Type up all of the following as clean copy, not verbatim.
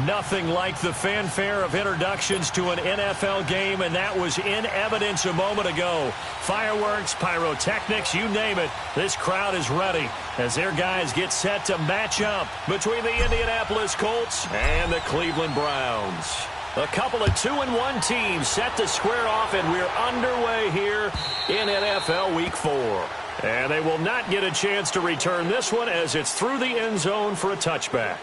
Nothing like the fanfare of introductions to an NFL game, and that was in evidence a moment ago. Fireworks, pyrotechnics, you name it. This crowd is ready as their guys get set to match up between the Indianapolis Colts and the Cleveland Browns. A couple of 2-1 teams set to square off, and we're underway here in NFL Week 4. And they will not get a chance to return this one as it's through the end zone for a touchback.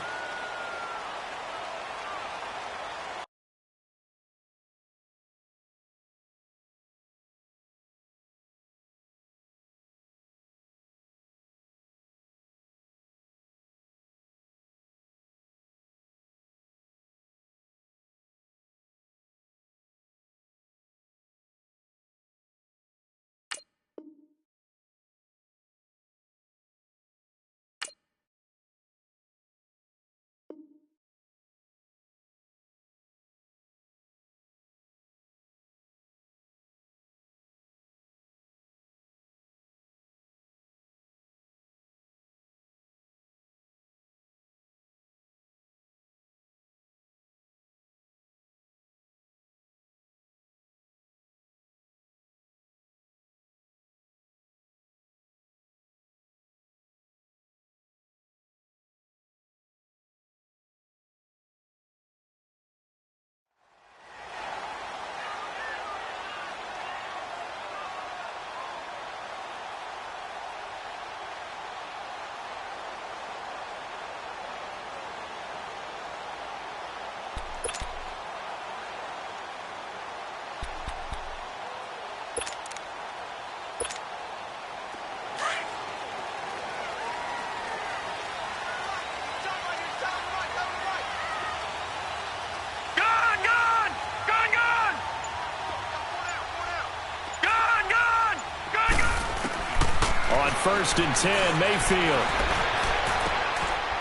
First and 10, Mayfield.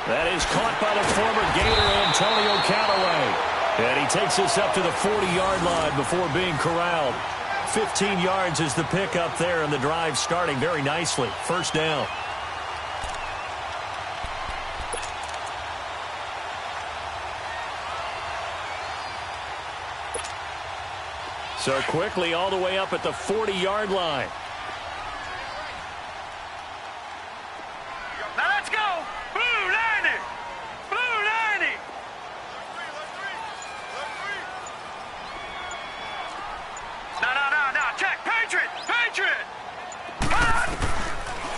That is caught by the former Gator, Antonio Callaway. And he takes us up to the 40-yard line before being corralled. 15 yards is the pickup there, and the drive starting very nicely. First down. So quickly all the way up at the 40-yard line.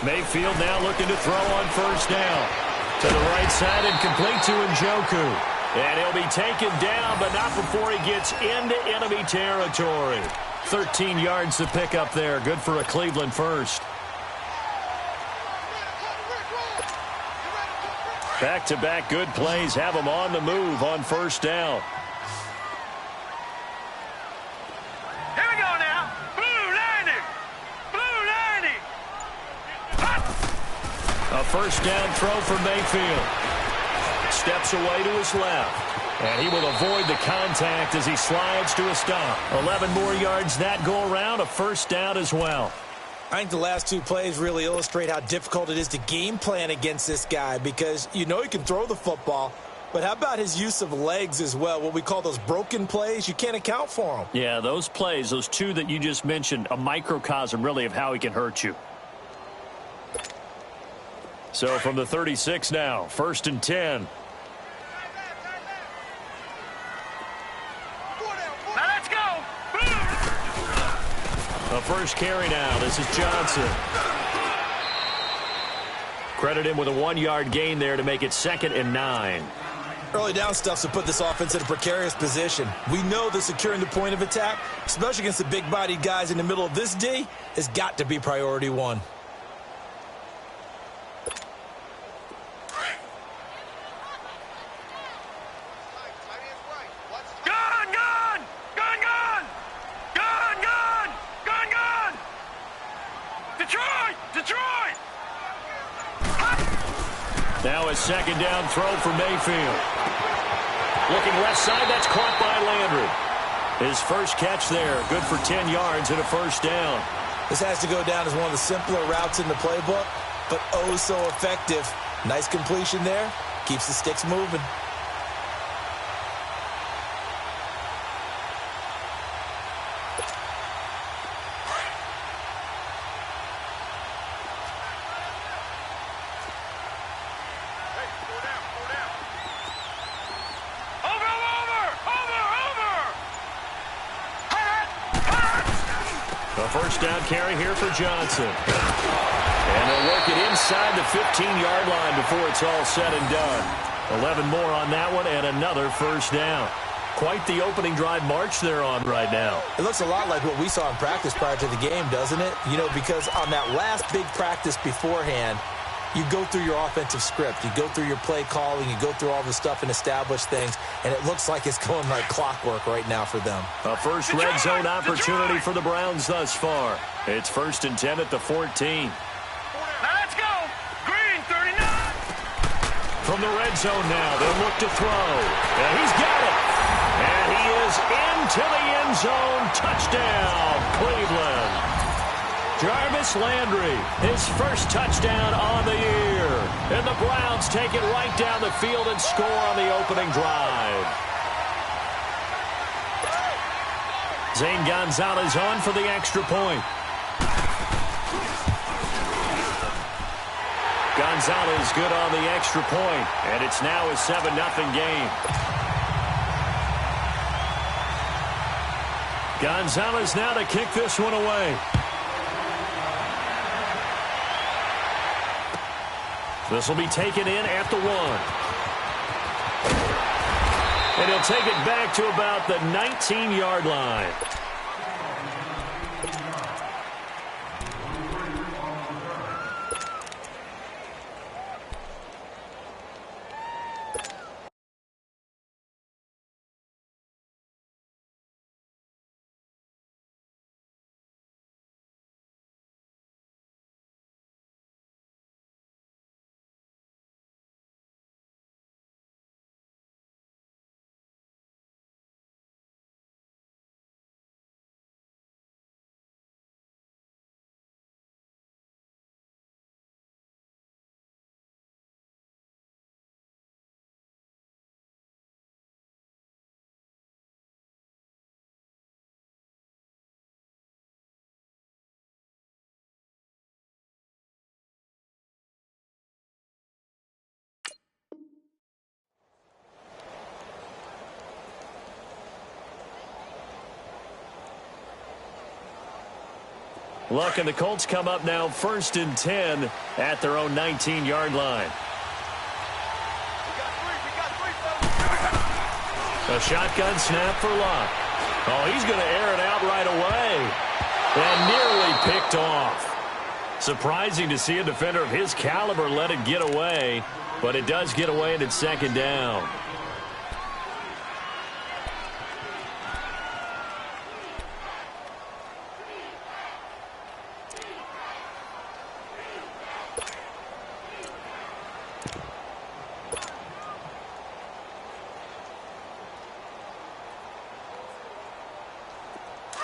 Mayfield now looking to throw on first down. To the right side and complete to Njoku. And he'll be taken down, but not before he gets into enemy territory. 13 yards to pick up there. Good for a Cleveland first. Back-to-back good plays have him on the move on first down. First down throw for Mayfield. Steps away to his left. And he will avoid the contact as he slides to a stop. 11 more yards that go around. A first down as well. I think the last two plays really illustrate how difficult it is to game plan against this guy, because you know he can throw the football, but how about his use of legs as well? What we call those broken plays, you can't account for them. Yeah, those plays, those two that you just mentioned, a microcosm really of how he can hurt you. So from the 36 now, first and 10. Now let's go. A first carry now. This is Johnson. Credit him with a 1-yard gain there to make it 2nd and 9. Early down stuff to put this offense in a precarious position. We know that securing the point of attack, especially against the big-bodied guys in the middle of this D, has got to be priority one. Now a second down throw for Mayfield. Looking left side, that's caught by Landry. His first catch there, good for 10 yards and a first down. This has to go down as one of the simpler routes in the playbook, but oh so effective. Nice completion there, keeps the sticks moving. A first down carry here for Johnson. And they'll work it inside the 15-yard line before it's all said and done. 11 more on that one and another first down. Quite the opening drive march they're on right now. It looks a lot like what we saw in practice prior to the game, doesn't it? You know, because on that last big practice beforehand, you go through your offensive script. You go through your play calling. You go through all the stuff and establish things. And it looks like it's going like clockwork right now for them. A first red zone opportunity for the Browns thus far. It's 1st and 10 at the 14. Now let's go. Green, 39. From the red zone now, they'll look to throw. And he's got it. And he is into the end zone. Touchdown, Cleveland. Jarvis Landry, his first touchdown on the year. And the Browns take it right down the field and score on the opening drive. Zane Gonzalez on for the extra point. Gonzalez good on the extra point, and it's now a 7-0 game. Gonzalez now to kick this one away. This will be taken in at the 1. And he'll take it back to about the 19-yard line. Luck and the Colts come up now 1st and 10 at their own 19-yard line. A shotgun snap for Luck. Oh, he's going to air it out right away. And nearly picked off. Surprising to see a defender of his caliber let it get away, but it does get away and it's 2nd down.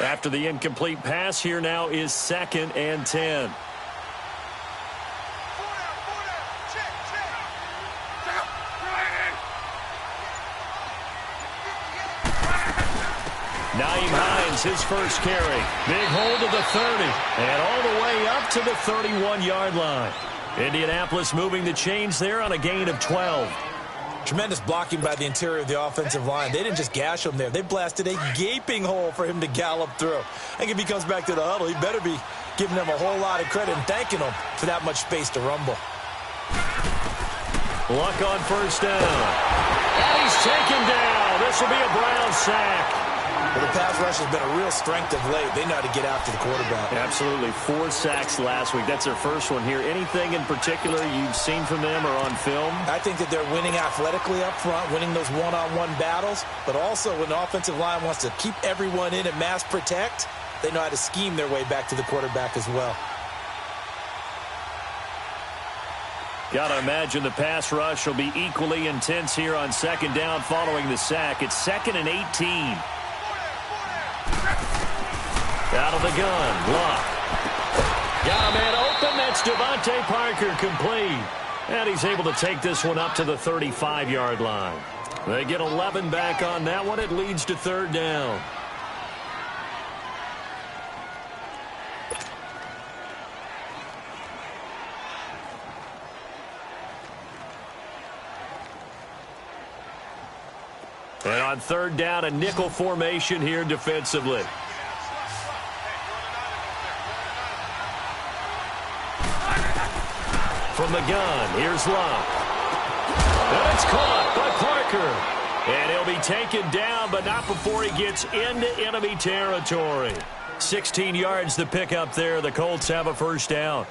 After the incomplete pass, here now is 2nd and 10. Naeem Hines, his first carry. Big hold to the 30. And all the way up to the 31-yard line. Indianapolis moving the chains there on a gain of 12. Tremendous blocking by the interior of the offensive line. They didn't just gash him there. They blasted a gaping hole for him to gallop through. I think if he comes back to the huddle, he better be giving them a whole lot of credit and thanking them for that much space to rumble. Luck on first down. And he's taken down. This will be a Brown sack. Well, the pass rush has been a real strength of late. They know how to get after the quarterback. Absolutely. 4 sacks last week. That's their first one here. Anything in particular you've seen from them or on film? I think that they're winning athletically up front, winning those one-on-one battles, but also when the offensive line wants to keep everyone in and mass protect, they know how to scheme their way back to the quarterback as well. Got to imagine the pass rush will be equally intense here on 2nd down following the sack. It's 2nd and 18. Out of the gun, Luck. Got a man open. That's Devontae Parker complete. And he's able to take this one up to the 35-yard line. They get 11 back on that one. It leads to 3rd down. And on 3rd down, a nickel formation here defensively. From the gun, here's Love. And it's caught by Parker. And he'll be taken down, but not before he gets into enemy territory. 16 yards to pick up there. The Colts have a first down.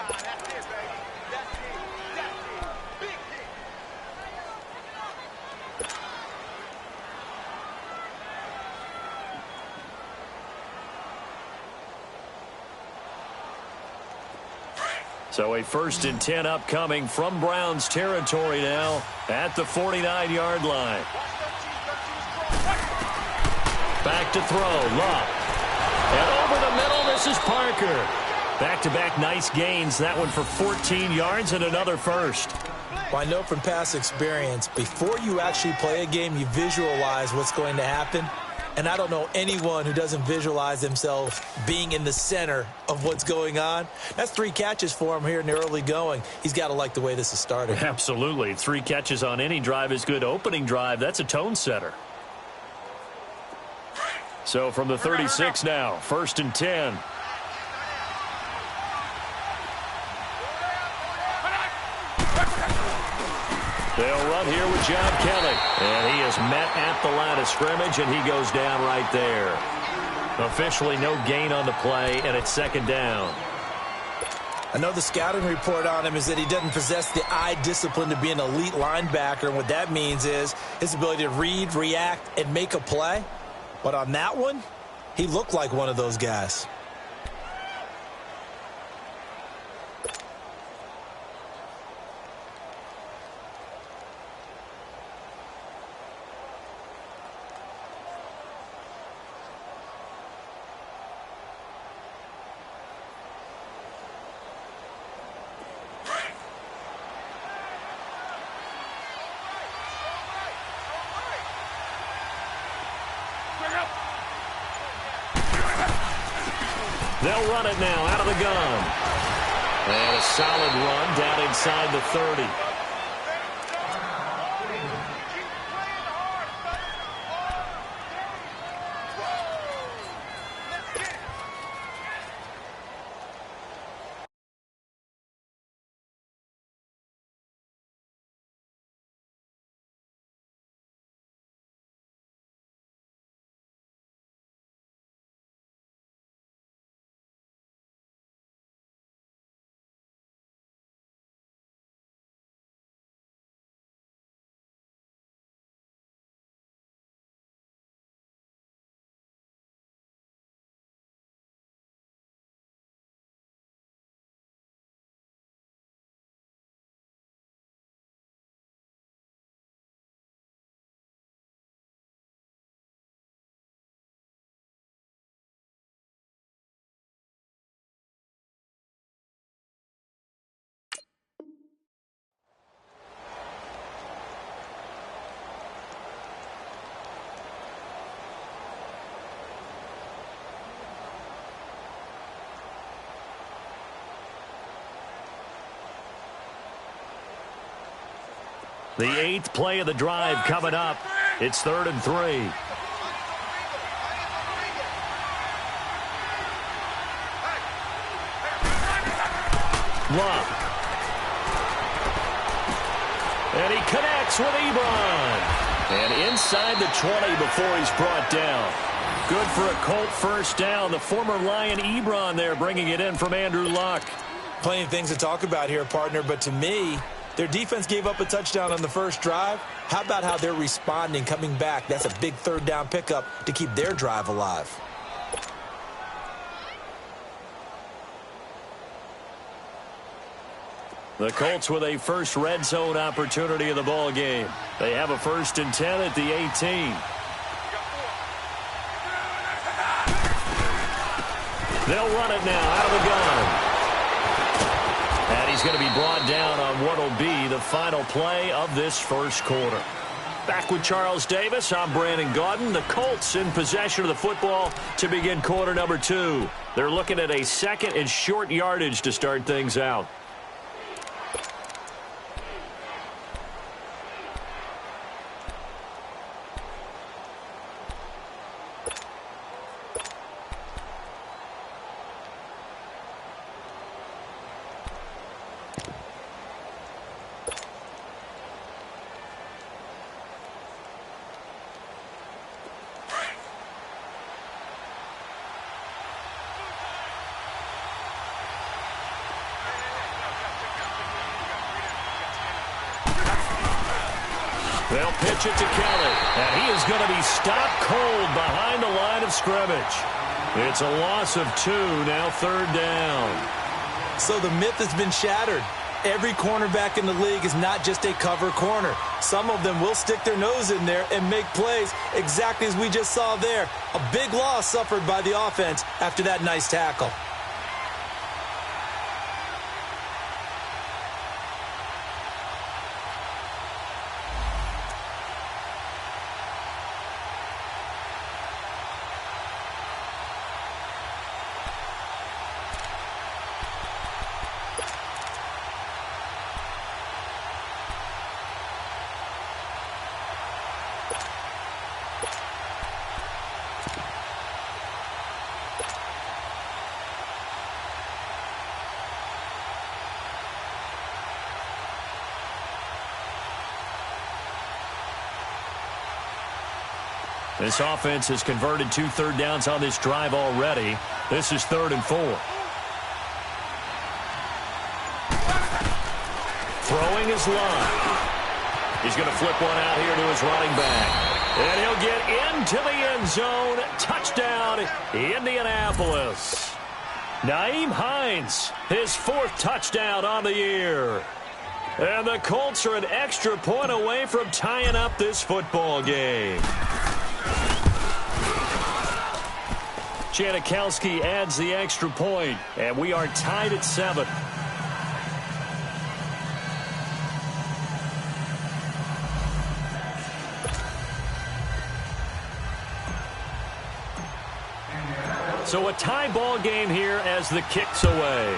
So a 1st and 10 upcoming from Browns territory now at the 49-yard line. Back to throw, Love. And over the middle, this is Parker. Back-to-back nice gains. That one for 14 yards and another first. Well, I know from past experience, before you actually play a game, you visualize what's going to happen. And I don't know anyone who doesn't visualize themselves being in the center of what's going on. That's 3 catches for him here in the early going. He's got to like the way this is starting. Absolutely. 3 catches on any drive is good. Opening drive, that's a tone setter. So from the 36 now, 1st and 10. They'll run here with John Kelly. And he is met at the line of scrimmage, and he goes down right there. Officially no gain on the play, and it's 2nd down. I know the scouting report on him is that he doesn't possess the eye discipline to be an elite linebacker, and what that means is his ability to read, react, and make a play. But on that one, he looked like one of those guys. They'll run it now out of the gun. And a solid run down inside the 30. The 8th play of the drive coming up. It's 3rd and 3. Love. And he connects with Ebron. And inside the 20 before he's brought down. Good for a Colt first down. The former Lion Ebron there bringing it in from Andrew Luck. Plenty of things to talk about here, partner, but to me, their defense gave up a touchdown on the first drive. How about how they're responding, coming back? That's a big 3rd down pickup to keep their drive alive. The Colts with a first red zone opportunity of the ball game. They have a 1st and 10 at the 18. They'll run it now out of the gun. And he's going to be brought down on what will be the final play of this first quarter. Back with Charles Davis, I'm Brandon Gaudin. The Colts in possession of the football to begin quarter number 2. They're looking at a 2nd and short yardage to start things out. They'll pitch it to Kelly, and he is going to be stopped cold behind the line of scrimmage. It's a loss of 2, now 3rd down. So the myth has been shattered. Every cornerback in the league is not just a cover corner. Some of them will stick their nose in there and make plays exactly as we just saw there. A big loss suffered by the offense after that nice tackle. This offense has converted 2 third downs on this drive already. This is 3rd and 4. Throwing his line. He's going to flip one out here to his running back. And he'll get into the end zone. Touchdown, Indianapolis. Nyheim Hines, his 4th touchdown on the year. And the Colts are an extra point away from tying up this football game. Janikowski adds the extra point, and we are tied at 7. So a tie ball game here as the kick's away.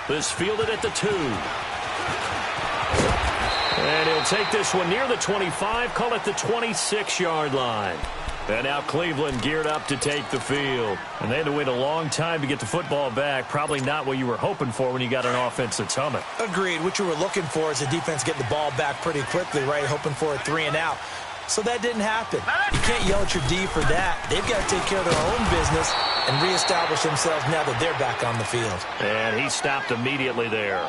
This fielded at the 2. And he'll take this one near the 25, call it the 26-yard line. And now Cleveland geared up to take the field. And they had to wait a long time to get the football back. Probably not what you were hoping for when you got an offense that's humming. Agreed. What you were looking for is the defense getting the ball back pretty quickly, right? Hoping for a 3 and out. So that didn't happen. You can't yell at your D for that. They've got to take care of their own business and reestablish themselves now that they're back on the field. And he stopped immediately there.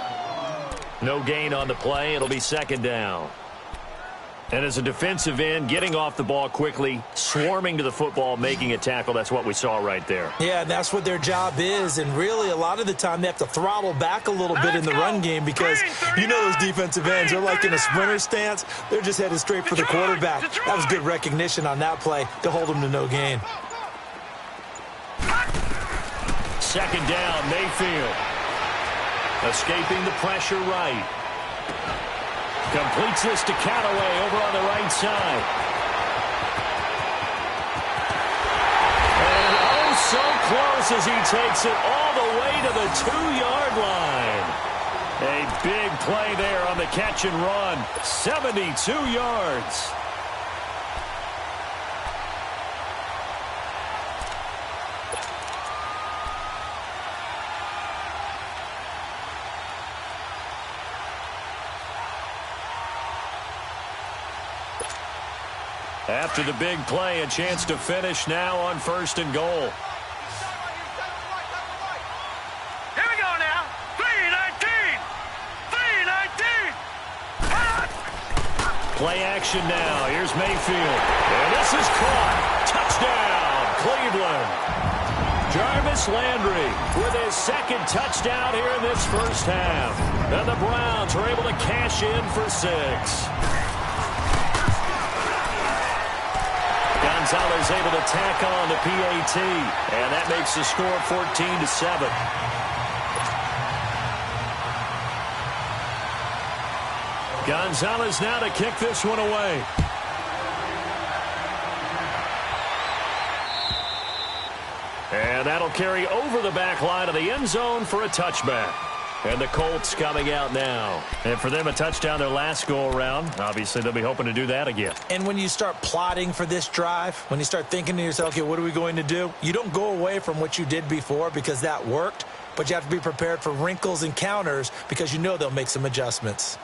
No gain on the play. It'll be 2nd down. And as a defensive end, getting off the ball quickly, swarming to the football, making a tackle, that's what we saw right there. Yeah, and that's what their job is. And really, a lot of the time, they have to throttle back a little bit in the run game because you know those defensive ends, they're like in a sprinter stance. They're just headed straight for the quarterback. That was good recognition on that play to hold them to no gain. 2nd down, Mayfield. Escaping the pressure right. Completes this to Callaway over on the right side. And oh, so close as he takes it all the way to the 2-yard line. A big play there on the catch and run. 72 yards. After the big play, a chance to finish now on 1st and goal. Here we go now. 3-19. 3-19. Play action now. Here's Mayfield. And this is caught. Touchdown, Cleveland. Jarvis Landry with his 2nd touchdown here in this first half. And the Browns are able to cash in for 6. Gonzalez able to tack on the PAT, and that makes the score 14-7. Gonzalez now to kick this one away. And that'll carry over the back line of the end zone for a touchback. And the Colts coming out now. And for them, a touchdown their last go-around. Obviously, they'll be hoping to do that again. And when you start plotting for this drive, when you start thinking to yourself, okay, what are we going to do? You don't go away from what you did before because that worked, but you have to be prepared for wrinkles and counters because you know they'll make some adjustments.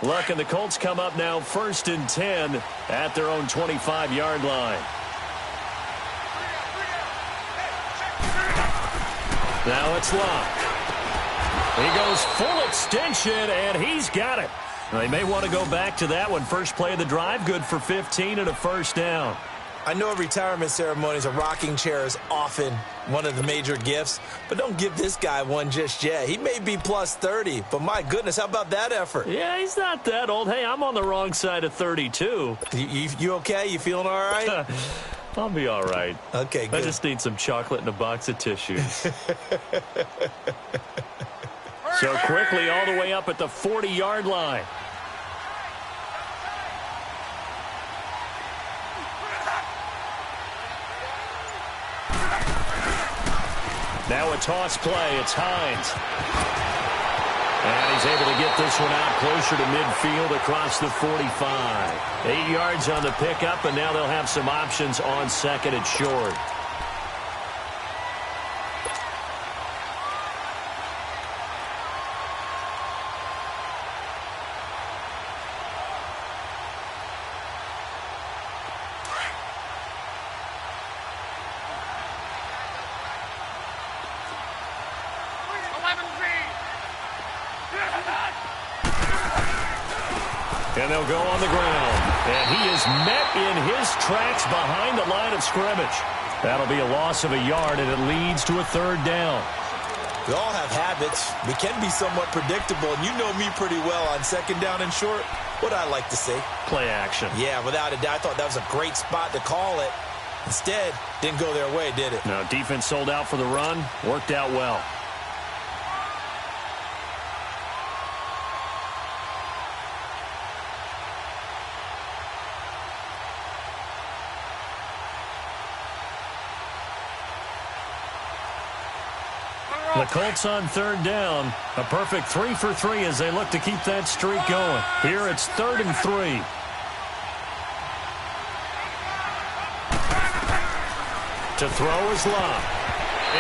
Look, and the Colts come up now 1st and 10 at their own 25-yard line. Now it's locked. He goes full extension, and he's got it. They may want to go back to that one. First play of the drive, good for 15 and a first down. I know at retirement ceremonies, a rocking chair is often one of the major gifts, but don't give this guy one just yet. He may be plus 30, but my goodness, how about that effort? Yeah, he's not that old. Hey, I'm on the wrong side of 32. You okay? You feeling all right? I'll be all right. Okay, good. I just need some chocolate and a box of tissues. So quickly all the way up at the 40-yard line. Now a toss play. It's Hines. And he's able to get this one out closer to midfield across the 45. 8 yards on the pickup, and now they'll have some options on second and short. And they'll go on the ground. And he is met in his tracks behind the line of scrimmage. That'll be a loss of a yard, and it leads to a third down. We all have habits. We can be somewhat predictable, and you know me pretty well on second down and short. What I like to say? Play action. Yeah, without a doubt. I thought that was a great spot to call it. Instead, didn't go their way, did it? No, defense sold out for the run. Worked out well. The Colts on third down. A perfect 3 for 3 as they look to keep that streak going. Here it's 3rd and 3. To throw is locked.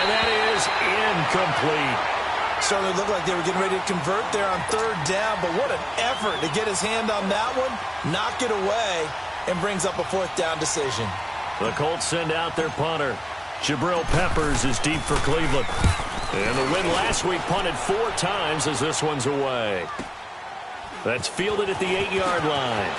And that is incomplete. Certainly looked like they were getting ready to convert there on third down, but what an effort to get his hand on that one, knock it away, and brings up a fourth down decision. The Colts send out their punter. Jabril Peppers is deep for Cleveland. And the win last week punted 4 times as this one's away. That's fielded at the 8-yard line.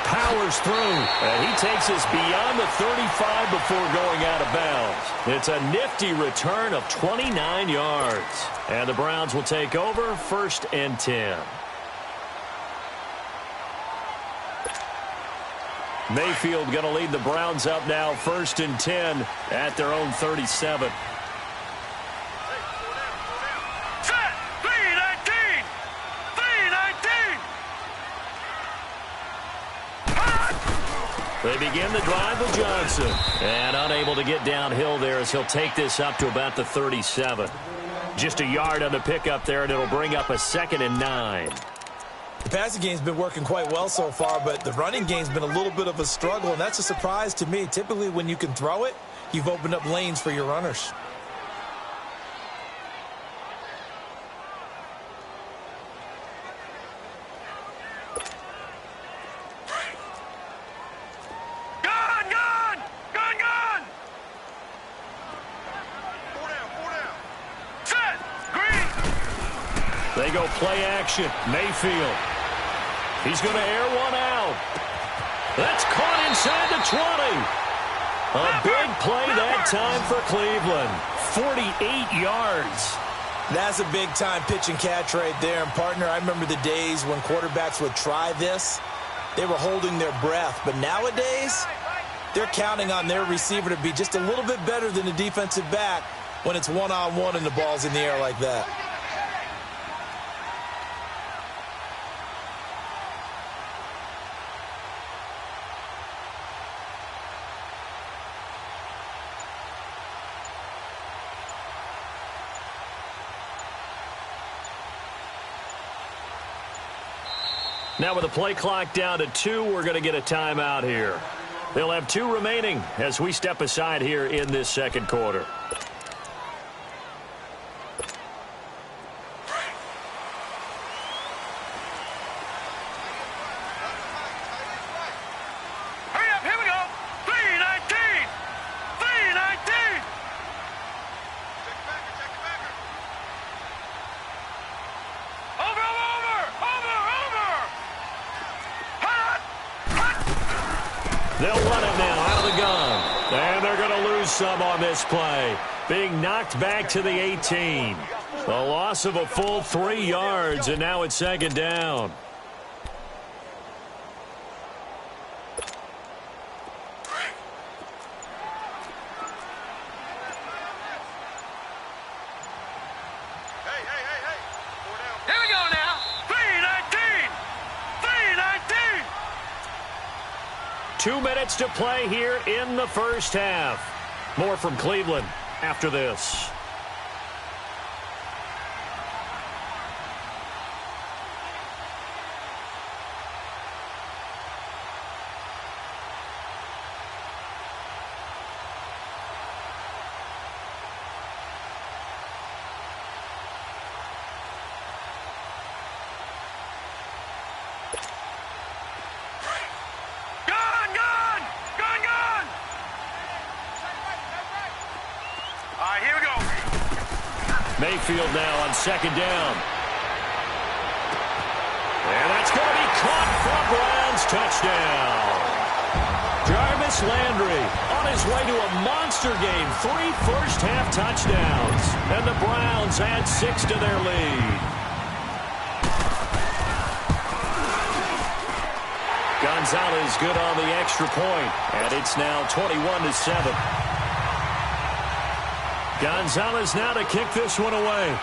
Powers through, and he takes us beyond the 35 before going out of bounds. It's a nifty return of 29 yards. And the Browns will take over 1st and 10. Mayfield going to lead the Browns up now 1st and 10 at their own 37. Set! 319! 319! They begin the drive with Johnson. And unable to get downhill there as he'll take this up to about the 37. Just a yard on the pickup there, and it'll bring up a 2nd and 9. The passing game's been working quite well so far, but the running game's been a little bit of a struggle, and that's a surprise to me. Typically, when you can throw it, you've opened up lanes for your runners. Gone! Gone! Gone! Gone! 4 down! Set! Green! They go play action. Mayfield. He's going to air one out. That's caught inside the 20. A big play that time for Cleveland. 48 yards. That's a big-time pitch and catch right there. And, partner, I remember the days when quarterbacks would try this. They were holding their breath. But nowadays, they're counting on their receiver to be just a little bit better than the defensive back when it's one-on-one and the ball's in the air like that. Now with the play clock down to 2, we're going to get a timeout here. They'll have 2 remaining as we step aside here in this second quarter. Hurry up, here we go! 319! 319! They'll run it now out of the gun. And they're going to lose some on this play. Being knocked back to the 18. A loss of a full 3 yards, and now it's second down. Here we go now. 319. 319. 2 minutes to play here in the first half. More from Cleveland after this. Mayfield now on second down. And that's going to be caught for Browns touchdown. Jarvis Landry on his way to a monster game. 3 first-half touchdowns. And the Browns add 6 to their lead. Gonzalez good on the extra point. And it's now 21-7. Gonzalez now to kick this one away.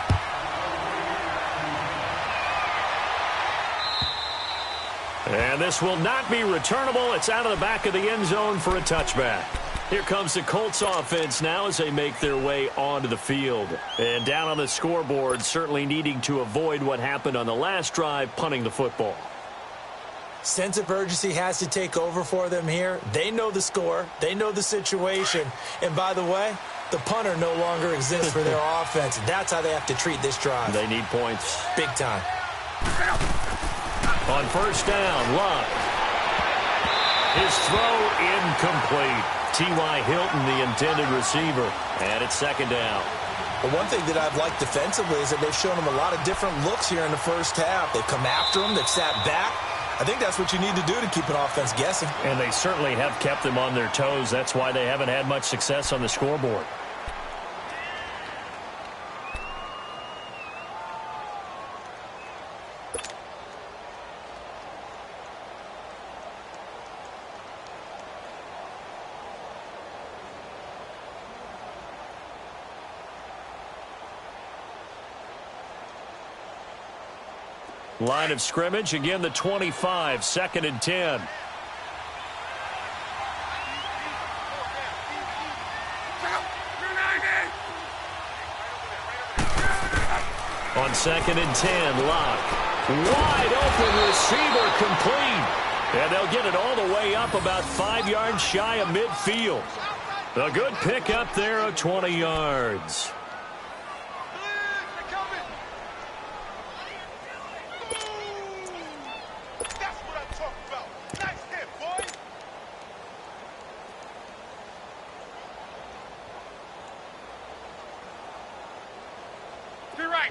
And this will not be returnable. It's out of the back of the end zone for a touchback. Here comes the Colts offense now as they make their way onto the field. And down on the scoreboard, certainly needing to avoid what happened on the last drive, punting the football. Sense of urgency has to take over for them here. They know the score. They know the situation. And by the way, the punter no longer exists for their offense. That's how they have to treat this drive. They need points. Big time. On first down, Luck. His throw incomplete. T.Y. Hilton, the intended receiver. And it's second down. Well, one thing that I've liked defensively is that they've shown them a lot of different looks here in the first half. They've come after them. They've sat back. I think that's what you need to do to keep an offense guessing. And they certainly have kept them on their toes. That's why they haven't had much success on the scoreboard. Line of scrimmage, again the 25, second and 10. On second and 10, Lock. Wide open receiver complete. And they'll get it all the way up about 5 yards shy of midfield. A good pickup there of 20 yards.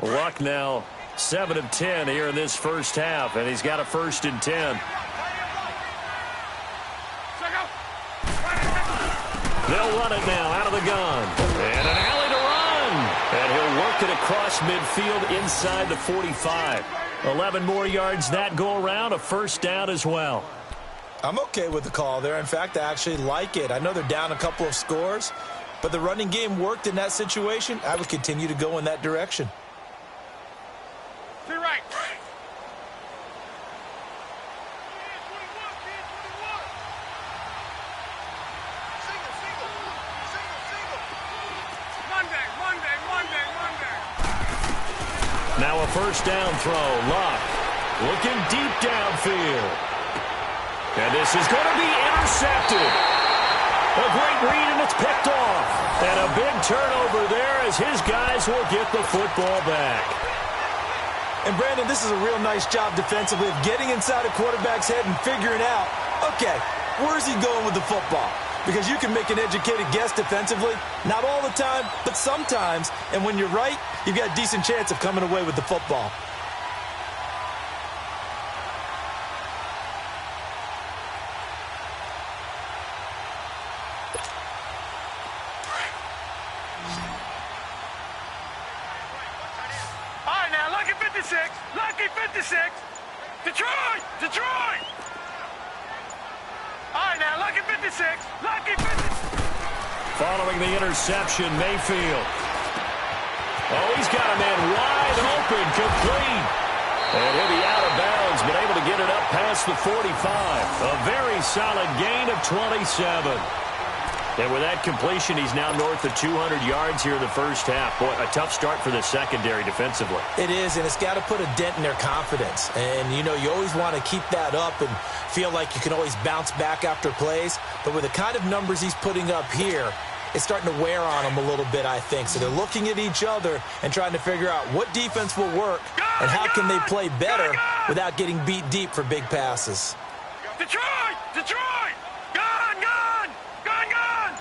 Luck now 7 of 10 here in this first half, and he's got a first and 10. They'll run it now out of the gun. And an alley to run. And he'll work it across midfield inside the 45. 11 more yards that go around, a first down as well. I'm okay with the call there. In fact, I actually like it. I know they're down a couple of scores, but the running game worked in that situation. I would continue to go in that direction. Now a first down throw. Luck looking deep downfield. And this is going to be intercepted. A great read, and it's picked off. And a big turnover there as his guys will get the football back. And, Brandon, this is a real nice job defensively of getting inside a quarterback's head and figuring out, okay, where's he going with the football? Because you can make an educated guess defensively. Not all the time, but sometimes. And when you're right, you've got a decent chance of coming away with the football. 56. Lucky 56. Detroit! Detroit! All right, now, lucky 56. Lucky 56. Following the interception, Mayfield. Oh, he's got a man wide open, complete. And he'll be out of bounds, but able to get it up past the 45. A very solid gain of 27. And with that completion, he's now north of 200 yards here in the first half. Boy, a tough start for the secondary defensively. It is, and it's got to put a dent in their confidence. And, you know, you always want to keep that up and feel like you can always bounce back after plays. But with the kind of numbers he's putting up here, it's starting to wear on them a little bit, I think. So they're looking at each other and trying to figure out what defense will work and how can they play better without getting beat deep for big passes. Detroit! Detroit! Gone! Gone! Gone! Gone!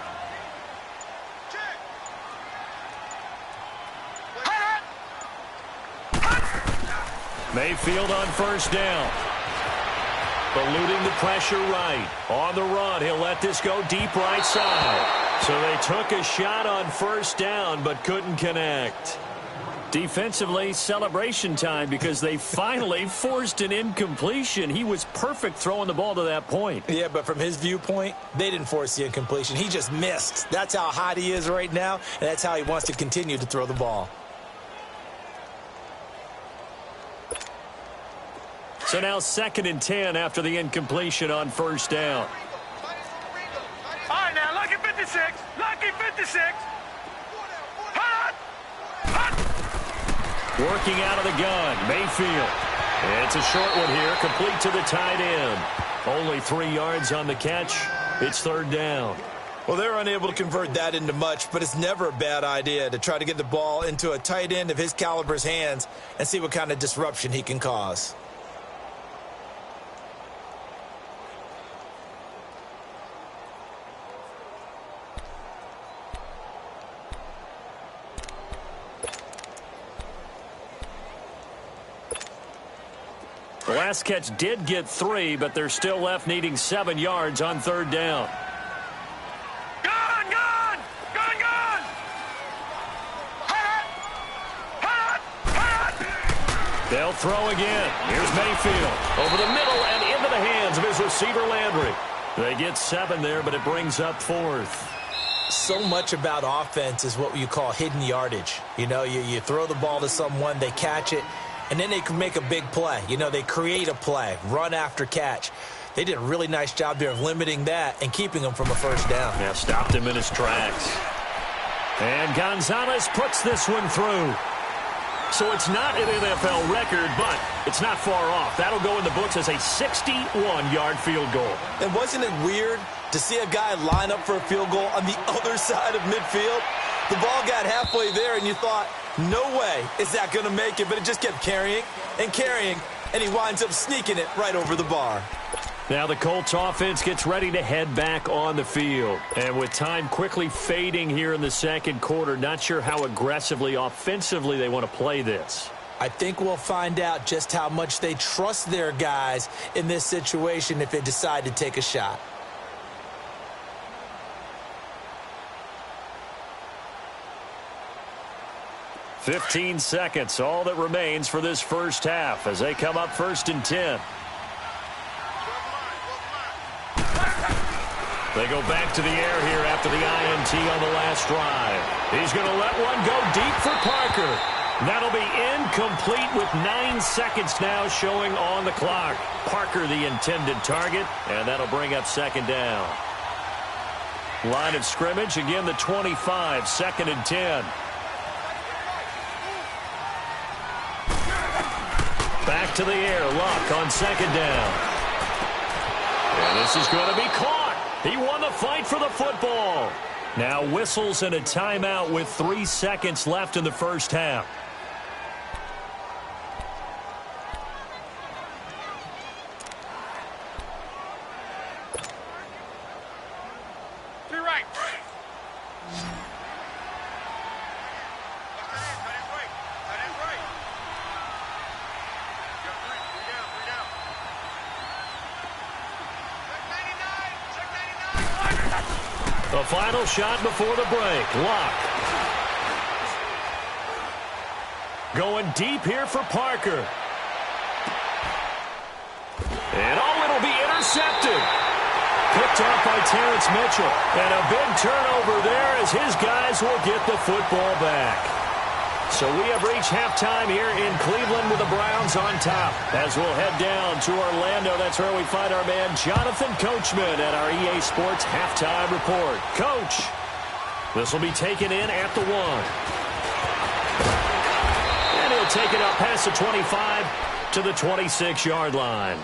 Mayfield on first down. Eluding the pressure right. On the run, he'll let this go deep right side. So they took a shot on first down, but couldn't connect. Defensively, celebration time because they finally forced an incompletion. He was perfect throwing the ball to that point. Yeah, but from his viewpoint, they didn't force the incompletion. He just missed. That's how hot he is right now, and that's how he wants to continue to throw the ball. So now 2nd and 10 after the incompletion on first down. All right, now, lucky 56. Lucky 56. Hot! Hot! Working out of the gun, Mayfield. It's a short one here, complete to the tight end. Only 3 yards on the catch. It's 3rd down. Well, they're unable to convert that into much, but it's never a bad idea to try to get the ball into a tight end of his caliber's hands and see what kind of disruption he can cause. The last catch did get 3, but they're still left needing 7 yards on 3rd down. Gone! Gone! Gone! Gone! Hot! Hot! Hot! They'll throw again. Here's Mayfield. Over the middle and into the hands of his receiver, Landry. They get 7 there, but it brings up 4th. So much about offense is what you call hidden yardage. You know, you throw the ball to someone, they catch it, and then they can make a big play. You know, they create a play, run after catch. They did a really nice job there of limiting that and keeping them from a first down. Yeah, stopped him in his tracks. And Gonzalez puts this one through. So it's not an NFL record, but it's not far off. That'll go in the books as a 61-yard field goal. And wasn't it weird to see a guy line up for a field goal on the other side of midfield? The ball got halfway there, and you thought, no way is that going to make it, but it just kept carrying, and he winds up sneaking it right over the bar. Now the Colts offense gets ready to head back on the field. And with time quickly fading here in the second quarter, not sure how aggressively, offensively they want to play this. I think we'll find out just how much they trust their guys in this situation if they decide to take a shot. "15 seconds, all that remains for this first half as they come up 1st and 10. They go back to the air here after the INT on the last drive. He's going to let one go deep for Parker. That'll be incomplete with 9 seconds now showing on the clock. Parker the intended target, and that'll bring up 2nd down. Line of scrimmage, again the 25, 2nd and 10. Back to the air, Luck on 2nd down. And this is going to be caught. He won the fight for the football. Now whistles and a timeout with 3 seconds left in the first half. To the right. The final shot before the break. Luck. Going deep here for Parker. And it'll be intercepted. Picked up by Terrence Mitchell. And a big turnover there as his guys will get the football back. So we have reached halftime here in Cleveland with the Browns on top. As we'll head down to Orlando, that's where we find our man Jonathan Coachman at our EA Sports Halftime Report. Coach, this will be taken in at the 1. And he'll take it up past the 25 to the 26-yard line.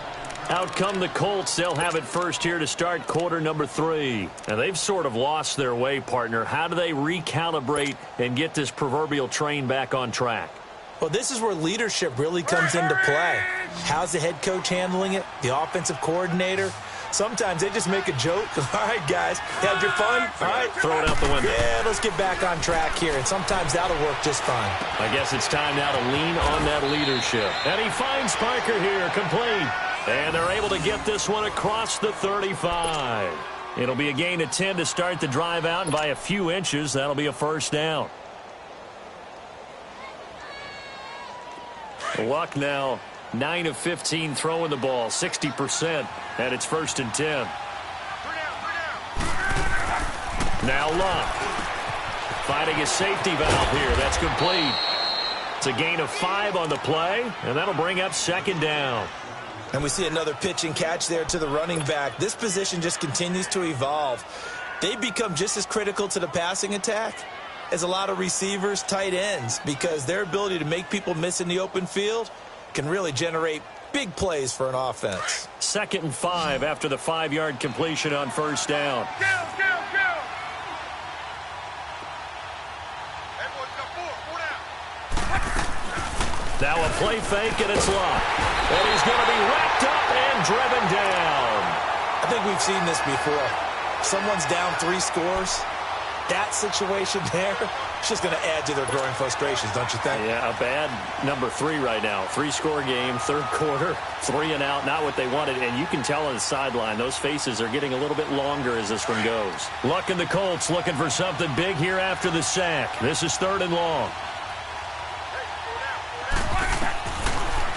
Out come the Colts. They'll have it first here to start quarter number 3. And they've sort of lost their way, partner. How do they recalibrate and get this proverbial train back on track? Well, this is where leadership really comes into play. How's the head coach handling it? The offensive coordinator? Sometimes they just make a joke. All right, guys, had your fun? All right. Throw it out the window. Yeah, let's get back on track here. And sometimes that'll work just fine. I guess it's time now to lean on that leadership. And he finds Parker here, complete. And they're able to get this one across the 35. It'll be a gain of 10 to start the drive out, and by a few inches, that'll be a first down. Luck now, 9 of 15 throwing the ball, 60%, and it's 1st and 10. Now Luck. Finding a safety valve here. That's complete. It's a gain of 5 on the play, and that'll bring up 2nd down. And we see another pitch and catch there to the running back. This position just continues to evolve. They become just as critical to the passing attack as a lot of receivers, tight ends, because their ability to make people miss in the open field can really generate big plays for an offense. 2nd and 5 after the 5-yard completion on 1st down. Now a play fake, and it's Luck. And he's going to be wrapped up and driven down. I think we've seen this before. Someone's down 3 scores. That situation there, it's just going to add to their growing frustrations, don't you think? Yeah, a bad number 3 right now. 3-score game, 3rd quarter, 3 and out, not what they wanted. And you can tell on the sideline, those faces are getting a little bit longer as this one goes. Luck and the Colts looking for something big here after the sack. This is 3rd and long.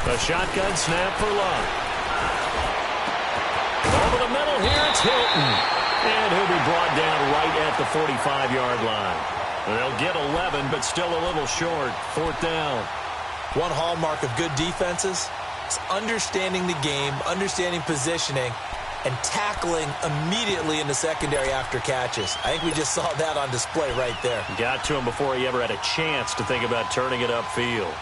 A shotgun snap for Luck. Over the middle here, it's Hilton. And he'll be brought down right at the 45-yard line. They'll get 11, but still a little short. 4th down. One hallmark of good defenses is understanding the game, understanding positioning, and tackling immediately in the secondary after catches. I think we just saw that on display right there. Got to him before he ever had a chance to think about turning it upfield.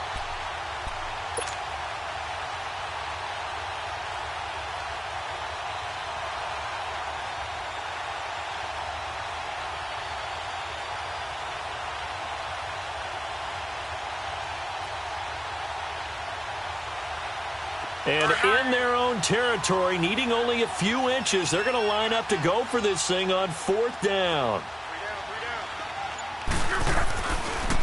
And in their own territory, needing only a few inches, they're going to line up to go for this thing on 4th down.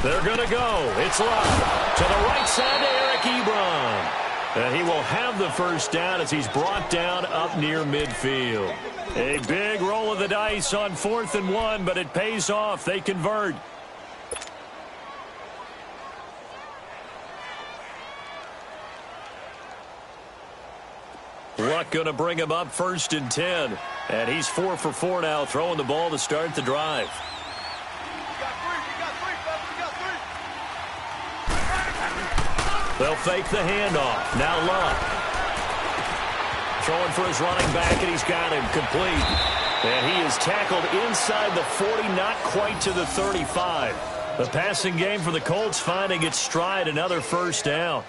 They're going to go. It's Luck to the right side to Eric Ebron. And he will have the 1st down as he's brought down up near midfield. A big roll of the dice on 4th and 1, but it pays off. They convert. Luck going to bring him up 1st and 10. And he's 4 for 4 now, throwing the ball to start the drive. They'll fake the handoff. Now Luck. Throwing for his running back, and he's got him complete. And he is tackled inside the 40, not quite to the 35. The passing game for the Colts finding its stride, another 1st down.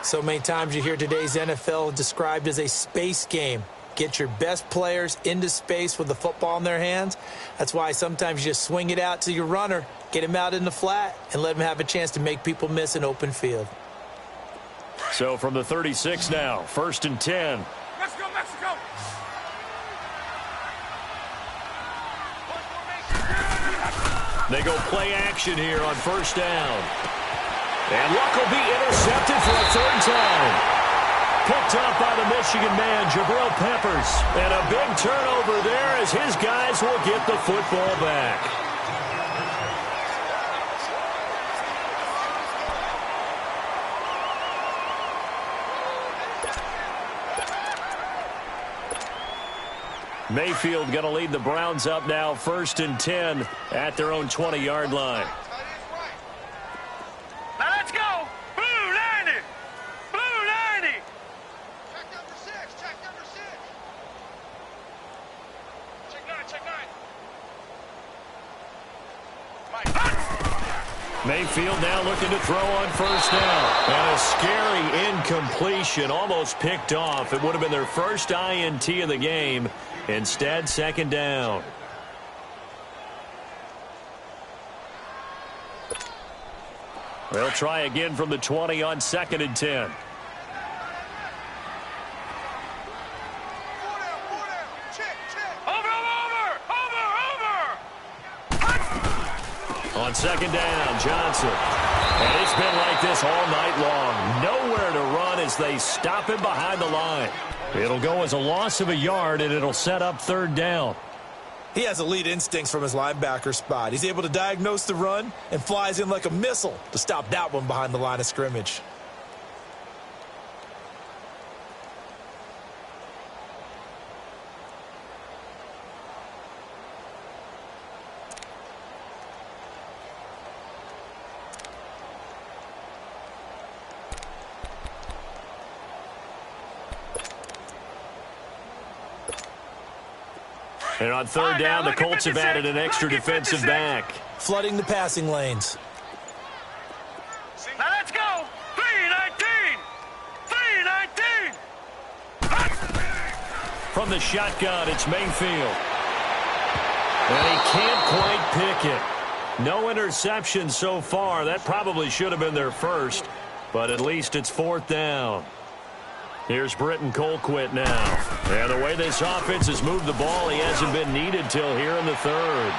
So many times you hear today's NFL described as a space game. Get your best players into space with the football in their hands. That's why sometimes you just swing it out to your runner, get him out in the flat, and let him have a chance to make people miss an open field. So from the 36 now, 1st and 10. Let's go, Mexico! They go play action here on 1st down. And Luck will be intercepted for a 3rd time. Picked up by the Michigan man, Jabril Peppers. And a big turnover there as his guys will get the football back. Mayfield going to lead the Browns up now, 1st and 10 at their own 20-yard line. Now let's go. Blue 90. Blue 90. Check number 6. Check number 6. Check 9. Check 9. Mayfield now looking to throw on 1st down. And a scary incompletion, almost picked off. It would have been their first INT of the game. Instead, 2nd down. They'll try again from the 20 on 2nd and 10. On 2nd down, Johnson. And it's been like this all night long. Nowhere to run as they stop him behind the line. It'll go as a loss of a yard, and it'll set up 3rd down. He has elite instincts from his linebacker spot. He's able to diagnose the run and flies in like a missile to stop that one behind the line of scrimmage. And on 3rd down, the Colts have added an extra defensive back. Flooding the passing lanes. Now let's go. 319. 319. From the shotgun, it's Mayfield. And he can't quite pick it. No interception so far. That probably should have been their first, but at least it's 4th down. Here's Britton Colquitt now. And the way this offense has moved the ball, he hasn't been needed till here in the 3rd.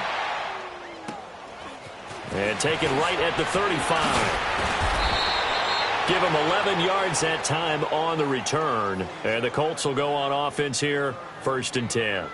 And taken right at the 35. Give him 11 yards that time on the return. And the Colts will go on offense here, 1st and 10.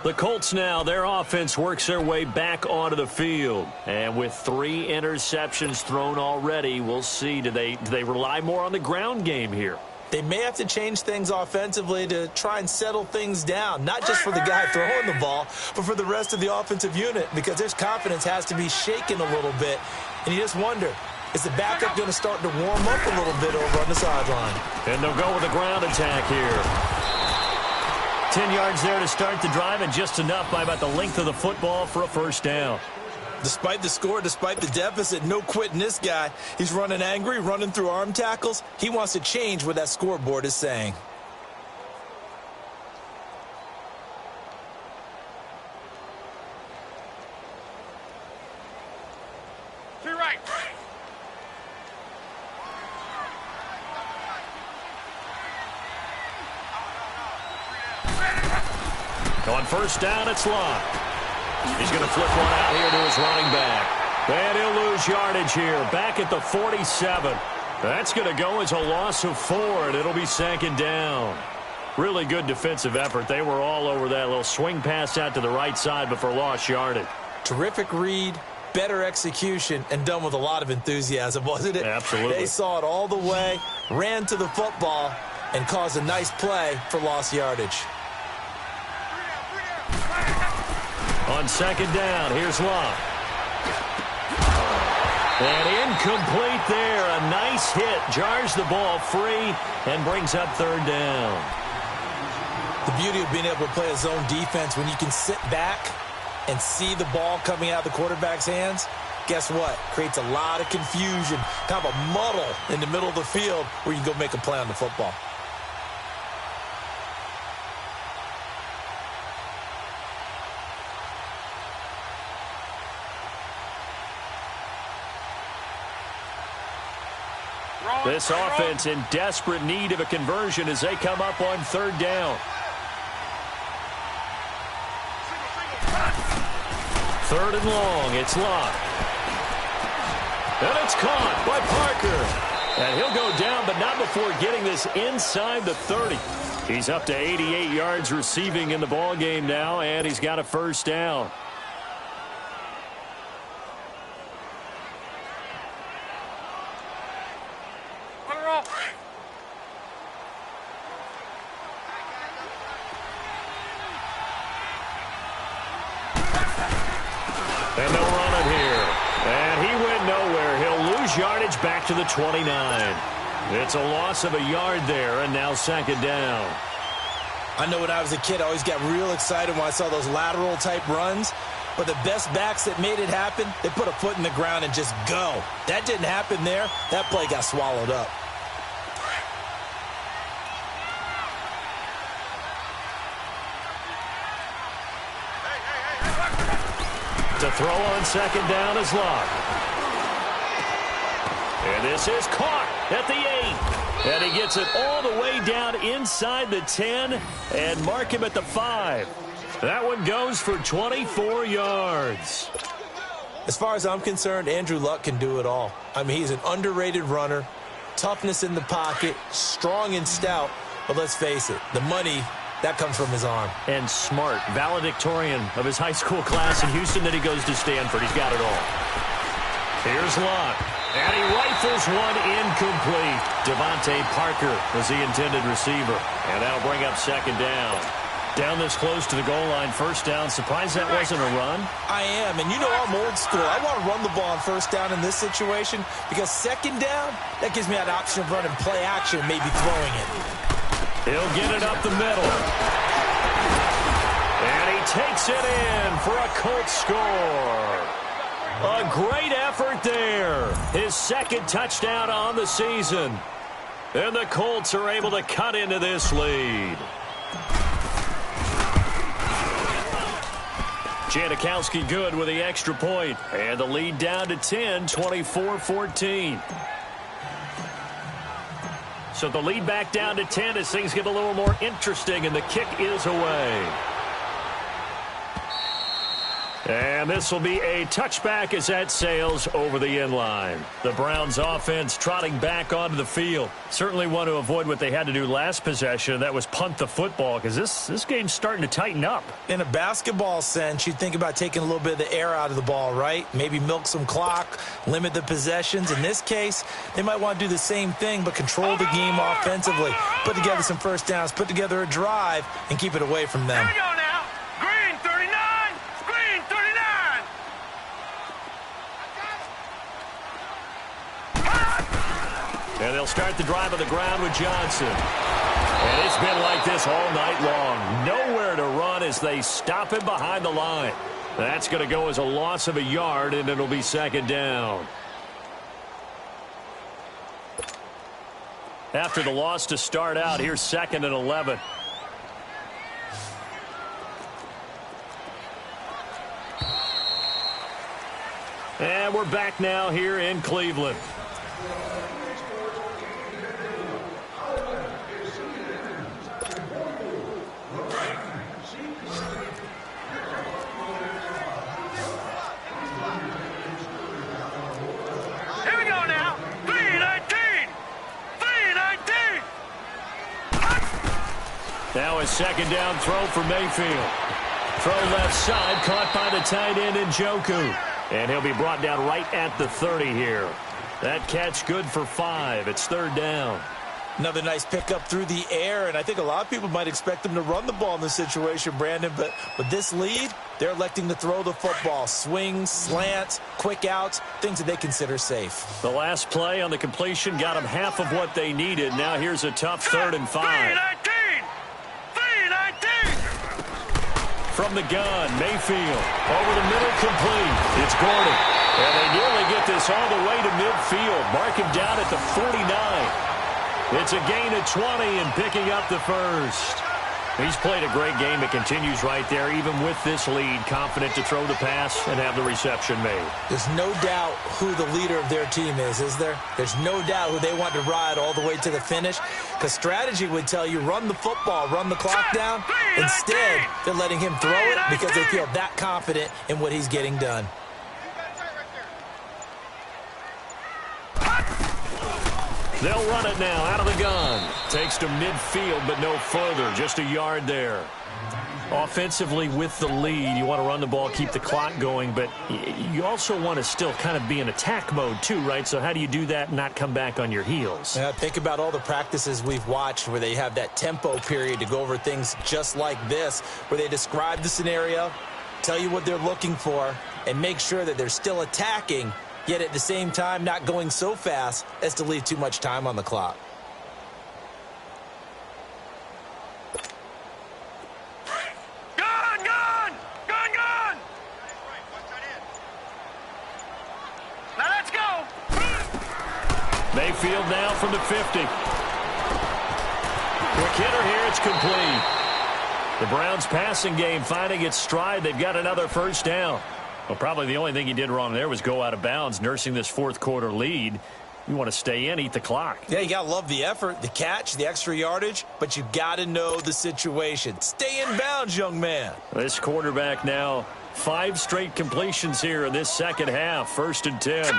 The Colts now, their offense works their way back onto the field. And with 3 interceptions thrown already, we'll see. Do they rely more on the ground game here? They may have to change things offensively to try and settle things down, not just for the guy throwing the ball, but for the rest of the offensive unit, because their confidence has to be shaken a little bit. And you just wonder, is the backup going to start to warm up a little bit over on the sideline? And they'll go with a ground attack here. 10 yards there to start the drive, and just enough by about the length of the football for a 1st down. Despite the score, despite the deficit, no quitting this guy. He's running angry, running through arm tackles. He wants to change what that scoreboard is saying. To your right. On 1st down, it's Locke. He's going to flip one out here to his running back. And he'll lose yardage here, back at the 47. That's going to go as a loss of 4, and it'll be 2nd down. Really good defensive effort. They were all over that little swing pass out to the right side before lost yardage. Terrific read, better execution, and done with a lot of enthusiasm, wasn't it? Absolutely. They saw it all the way, ran to the football, and caused a nice play for lost yardage. On 2nd down, here's Locke. And incomplete there. A nice hit. Jars the ball free and brings up 3rd down. The beauty of being able to play a zone defense when you can sit back and see the ball coming out of the quarterback's hands, guess what? Creates a lot of confusion, kind of a muddle in the middle of the field where you can go make a play on the football. This offense in desperate need of a conversion as they come up on 3rd down. 3rd and long, it's Locke. And it's caught by Parker. And he'll go down, but not before getting this inside the 30. He's up to 88 yards receiving in the ballgame now, and he's got a 1st down. his yardage back to the 29. It's a loss of a yard there, and now second down. I know when I was a kid, I always got real excited when I saw those lateral-type runs. But the best backs that made it happen, they put a foot in the ground and just go. That didn't happen there. That play got swallowed up. To throw on second down is Luck. And this is caught at the 8. And he gets it all the way down inside the 10 and mark him at the 5. That one goes for 24 yards. As far as I'm concerned, Andrew Luck can do it all. I mean, he's an underrated runner, toughness in the pocket, strong and stout. But let's face it, the money, that comes from his arm. And smart, valedictorian of his high school class in Houston. Then he goes to Stanford. He's got it all. Here's Luck. And he rifles one incomplete. Devontae Parker was the intended receiver. And that'll bring up second down. Down this close to the goal line, first down. Surprised that wasn't a run? I am, and you know I'm old school. I want to run the ball on first down in this situation because second down, that gives me that option of running play action, maybe throwing it. He'll get it up the middle. And he takes it in for a Colts score. A great effort there. His second touchdown on the season. And the Colts are able to cut into this lead. Janikowski good with the extra point. And the lead down to 10, 24-14. So the lead back down to 10 as things get a little more interesting, and the kick is away. And this will be a touchback as that sails over the end line. The Browns offense trotting back onto the field. Certainly want to avoid what they had to do last possession. That was punt the football because this game's starting to tighten up. In a basketball sense, you think about taking a little bit of the air out of the ball, right? Maybe milk some clock, limit the possessions. In this case, they might want to do the same thing but control the game offensively. Put together some first downs, put together a drive, and keep it away from them. Here we go now. Green 39. Green 39. And they'll start the drive on the ground with Johnson. And it's been like this all night long. Nowhere to run as they stop him behind the line. That's going to go as a loss of a yard, and it'll be second down. After the loss to start out, here's second and 11. And we're back now here in Cleveland. Here we go now. 319. 319. Now a second down throw for Mayfield. Throw left side, caught by the tight end Njoku. And he'll be brought down right at the 30 here. That catch good for 5. It's third down. Another nice pickup through the air, and I think a lot of people might expect them to run the ball in this situation, Brandon, but with this lead, they're electing to throw the football. Swings, slants, quick outs, things that they consider safe. The last play on the completion got them half of what they needed. Now here's a tough 3rd and 5. 319. 319. From the gun, Mayfield. Over the middle, complete. It's Gordon. And they nearly get this all the way to midfield. Mark him down at the 49. It's a gain of 20 and picking up the first. He's played a great game. It continues right there, even with this lead. Confident to throw the pass and have the reception made. There's no doubt who the leader of their team is there? There's no doubt who they want to ride all the way to the finish. Because strategy would tell you run the football, run the clock down. Instead, they're letting him throw it because they feel that confident in what he's getting done. They'll run it now out of the gun. Takes to midfield, but no further. Just a yard there. Offensively with the lead, you want to run the ball, keep the clock going, but you also want to still kind of be in attack mode too, right? So how do you do that and not come back on your heels? Yeah, think about all the practices we've watched where they have that tempo period to go over things just like this, where they describe the scenario, tell you what they're looking for, and make sure that they're still attacking, yet at the same time not going so fast as to leave too much time on the clock. Mayfield now from the 50. Quick hitter here, it's complete. The Browns passing game finding its stride. They've got another first down. Well, probably the only thing he did wrong there was go out of bounds, nursing this fourth quarter lead. You want to stay in, eat the clock. Yeah, you got to love the effort, the catch, the extra yardage, but you got to know the situation. Stay in bounds, young man. This quarterback now, 5 straight completions here in this second half. 1st and 10.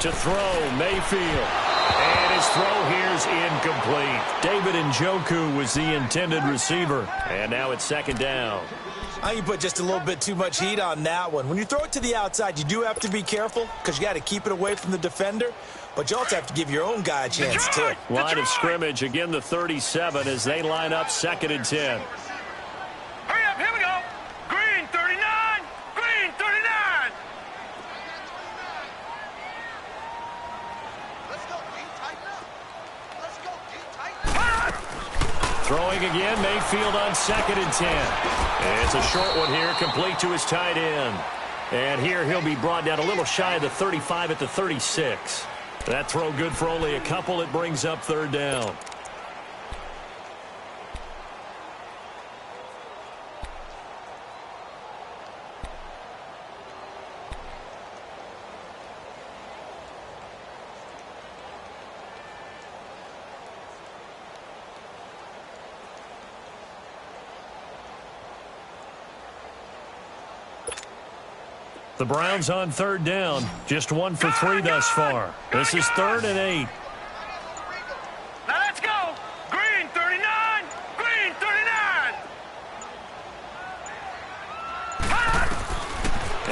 To throw, Mayfield. And his throw here's incomplete. David Njoku was the intended receiver. And now it's 2nd down. I think you put just a little bit too much heat on that one. When you throw it to the outside, you do have to be careful because you got to keep it away from the defender. But you also have to give your own guy a chance, too. Line of scrimmage, again the 37 as they line up 2nd and 10. Hurry up, here we go. Green 39, green 39. Throwing again, Mayfield on 2nd and 10. It's a short one here, complete to his tight end. And here he'll be brought down a little shy of the 35 at the 36. That throw good for only a couple. It brings up 3rd down. The Browns on 3rd down. Just 1 for 3 thus far. This is 3rd and 8. Now let's go. Green 39, green 39.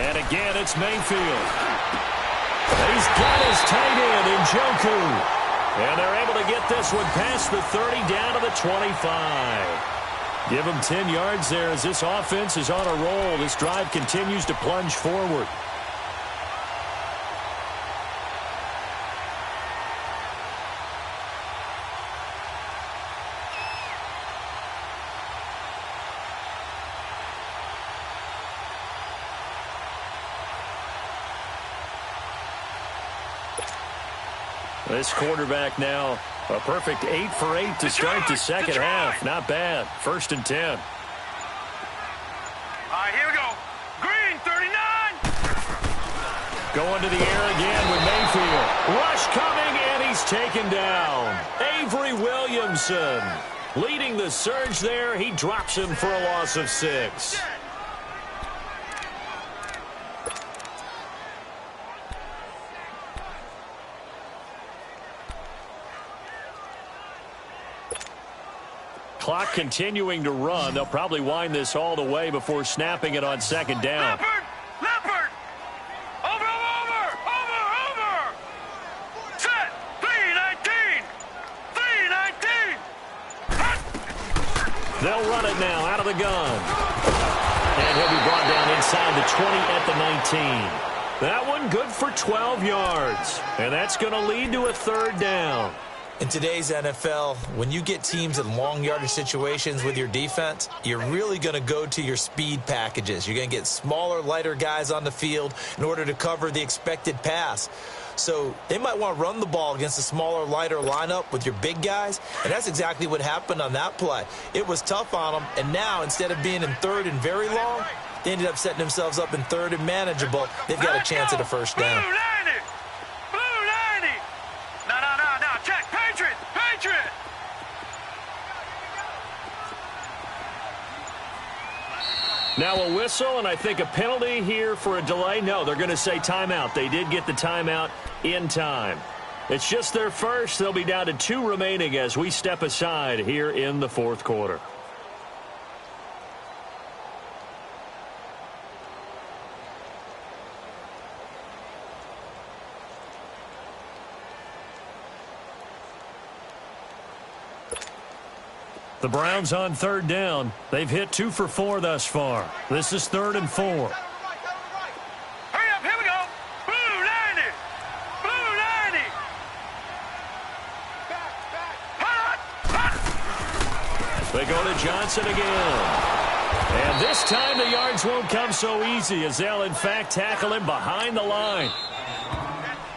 And again, it's Mayfield. He's got his tight end, Njoku. And they're able to get this one past the 30 down to the 25. Give him 10 yards there as this offense is on a roll. This drive continues to plunge forward. This quarterback now a perfect 8 for 8 to start the second half. Not bad. 1st and 10. All right, here we go. Green 39. Going to the air again with Mayfield. Rush coming, and he's taken down. Avery Williamson leading the surge there. He drops him for a loss of 6. Clock continuing to run. They'll probably wind this all the way before snapping it on 2nd down. Leopard! Over! Set! 319! 319! They'll run it now out of the gun. And he'll be brought down inside the 20 at the 19. That one good for 12 yards. And that's going to lead to a 3rd down. In today's NFL, when you get teams in long yardage situations with your defense, you're really going to go to your speed packages. You're going to get smaller, lighter guys on the field in order to cover the expected pass. So they might want to run the ball against a smaller, lighter lineup with your big guys, and that's exactly what happened on that play. It was tough on them, and now instead of being in 3rd and very long, they ended up setting themselves up in 3rd and manageable. They've got a chance at a first down. Blue 90! No. Check. Patriot! Now a whistle, and I think a penalty here for a delay. No, they're going to say timeout. They did get the timeout in time. It's just their first. They'll be down to 2 remaining as we step aside here in the 4th quarter. The Browns on third down. They've hit 2 for 4 thus far. This is 3rd and 4. Hurry up, here we go. Blue 90. Blue 90. Hot. They go to Johnson again. And this time the yards won't come so easy as they'll, in fact, tackle him behind the line.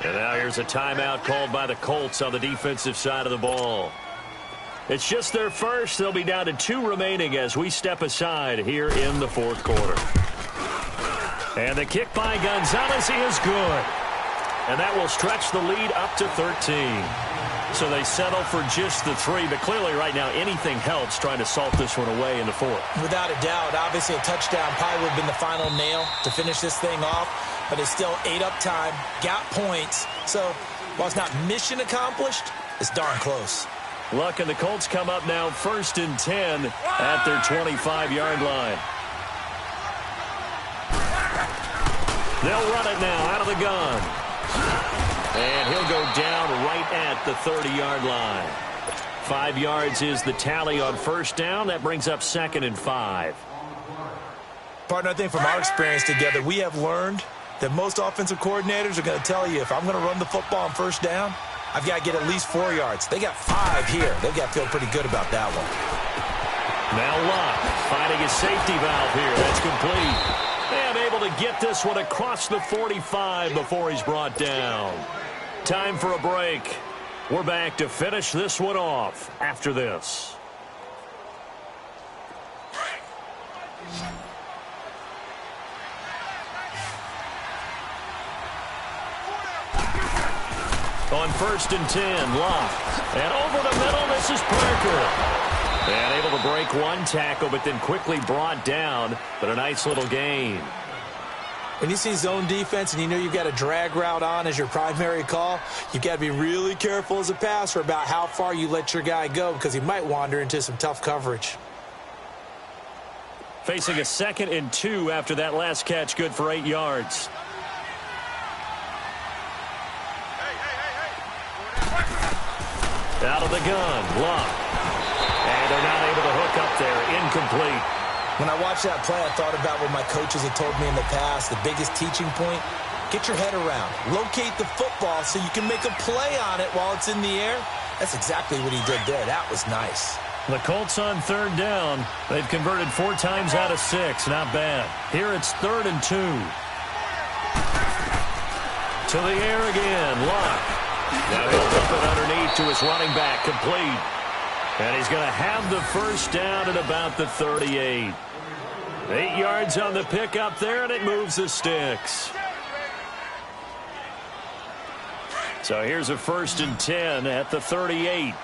And now here's a timeout called by the Colts on the defensive side of the ball. It's just their first. They'll be down to 2 remaining as we step aside here in the 4th quarter. And the kick by Gonzalez is good. And that will stretch the lead up to 13. So they settle for just the 3, but clearly right now anything helps trying to salt this one away in the 4th. Without a doubt, obviously a touchdown probably would have been the final nail to finish this thing off, but it's still 8 up time, got points. So while it's not mission accomplished, it's darn close. Luck and the Colts come up now 1st and 10 at their 25-yard line. They'll run it now out of the gun. And he'll go down right at the 30-yard line. 5 yards is the tally on 1st down. That brings up 2nd and 5. Partner, I think from our experience together, we have learned that most offensive coordinators are going to tell you, if I'm going to run the football on 1st down, I've got to get at least 4 yards. They got 5 here. They've got to feel pretty good about that one. Now Locke finding his safety valve here. That's complete. And able to get this one across the 45 before he's brought down. Time for a break. We're back to finish this one off after this. On 1st and 10, Locke. And over the middle, this is Parker. And able to break one tackle, but then quickly brought down. But a nice little gain. When you see zone defense and you know you've got a drag route on as your primary call, you've got to be really careful as a passer about how far you let your guy go because he might wander into some tough coverage. Facing a 2nd and 2 after that last catch, good for 8 yards. Out of the gun, Locke. And they're not able to hook up there, incomplete. When I watched that play, I thought about what my coaches had told me in the past. The biggest teaching point, get your head around. Locate the football so you can make a play on it while it's in the air. That's exactly what he did there. That was nice. The Colts on 3rd down. They've converted 4 times out of 6. Not bad. Here it's 3rd and 2. To the air again. Locke. Now he'll dump it underneath to his running back. Complete. And he's going to have the 1st down at about the 38. 8 yards on the pickup there, and it moves the sticks. So here's a 1st and 10 at the 38.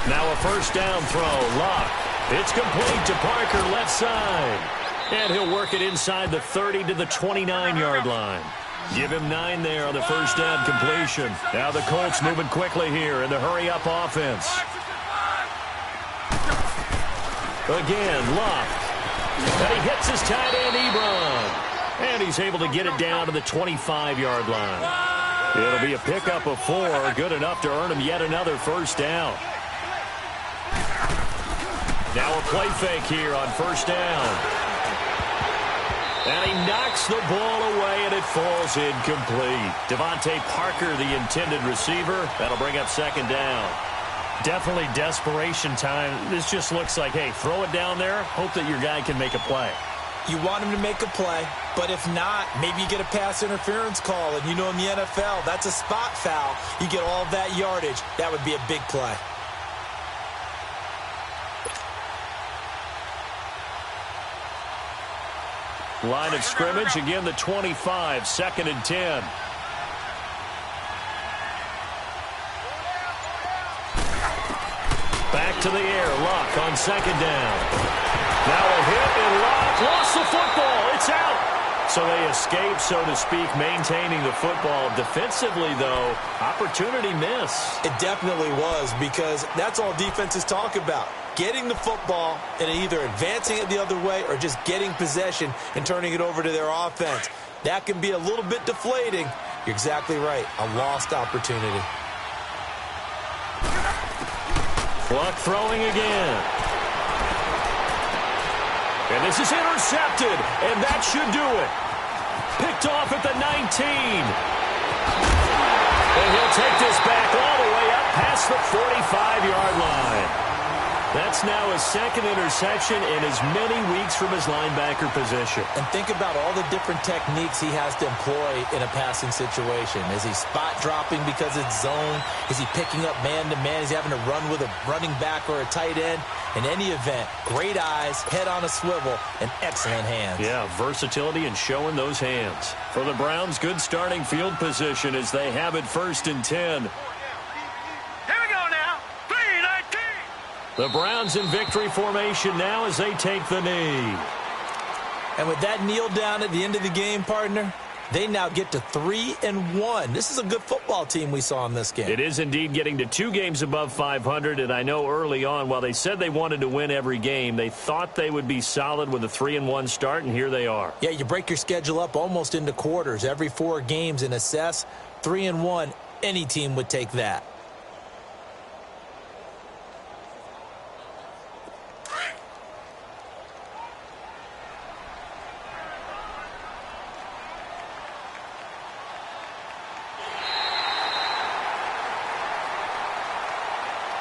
Now a 1st down throw. Locke. It's complete to Parker, left side. And he'll work it inside the 30 to the 29-yard line. Give him 9 there on the 1st down completion. Now the Colts moving quickly here in the hurry-up offense. Again, Locke. And he hits his tight end, Ebron. And he's able to get it down to the 25-yard line. It'll be a pickup of 4, good enough to earn him yet another 1st down. Now a play fake here on 1st down. And he knocks the ball away, and it falls incomplete. Devontae Parker, the intended receiver. That'll bring up 2nd down. Definitely desperation time. This just looks like, hey, throw it down there, hope that your guy can make a play. You want him to make a play, but if not, maybe you get a pass interference call. And you know in the NFL, that's a spot foul. You get all of that yardage. That would be a big play. Line of scrimmage, again the 25, 2nd and 10. Back to the air, Locke on 2nd down. Now a hit, and Locke lost the football. It's out. So they escape, so to speak, maintaining the football. Defensively, though, opportunity miss. It definitely was, because that's all defenses talk about. Getting the football and either advancing it the other way or just getting possession and turning it over to their offense. That can be a little bit deflating You're exactly right. A lost opportunity. Luck throwing again. And this is intercepted, and that should do it. Picked off at the 19. And he'll take this back all the way up past the 45-yard line. That's now his second interception in as many weeks from his linebacker position. And think about all the different techniques he has to employ in a passing situation. Is he spot dropping because it's zone? Is he picking up man-to-man? Is he having to run with a running back or a tight end? In any event, great eyes, head on a swivel, and excellent hands. Yeah, versatility and showing those hands. For the Browns, good starting field position as they have it 1st and 10. The Browns in victory formation now as they take the knee. And with that kneel down at the end of the game, partner, they now get to 3-1. This is a good football team we saw in this game. It is indeed getting to 2 games above 500, and I know early on, while they said they wanted to win every game, they thought they would be solid with a 3-1 start, and here they are. Yeah, you break your schedule up almost into quarters, every 4 games, and assess 3-1. Any team would take that.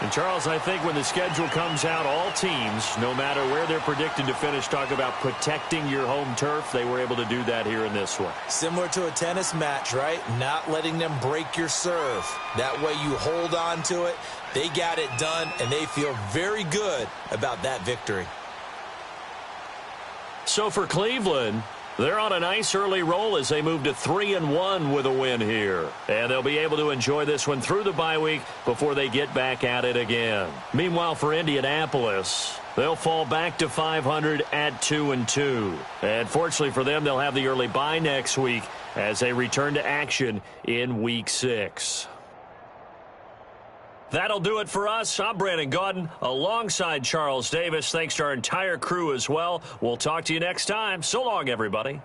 And, Charles, I think when the schedule comes out, all teams, no matter where they're predicted to finish, talk about protecting your home turf. They were able to do that here in this one. Similar to a tennis match, right? Not letting them break your serve. That way you hold on to it. They got it done, and they feel very good about that victory. So for Cleveland, they're on a nice early roll as they move to 3-1 with a win here. And they'll be able to enjoy this one through the bye week before they get back at it again. Meanwhile, for Indianapolis, they'll fall back to 500 at 2-2. And fortunately for them, they'll have the early bye next week as they return to action in Week 6. That'll do it for us. I'm Brandon Gaudin alongside Charles Davis. Thanks to our entire crew as well. We'll talk to you next time. So long, everybody.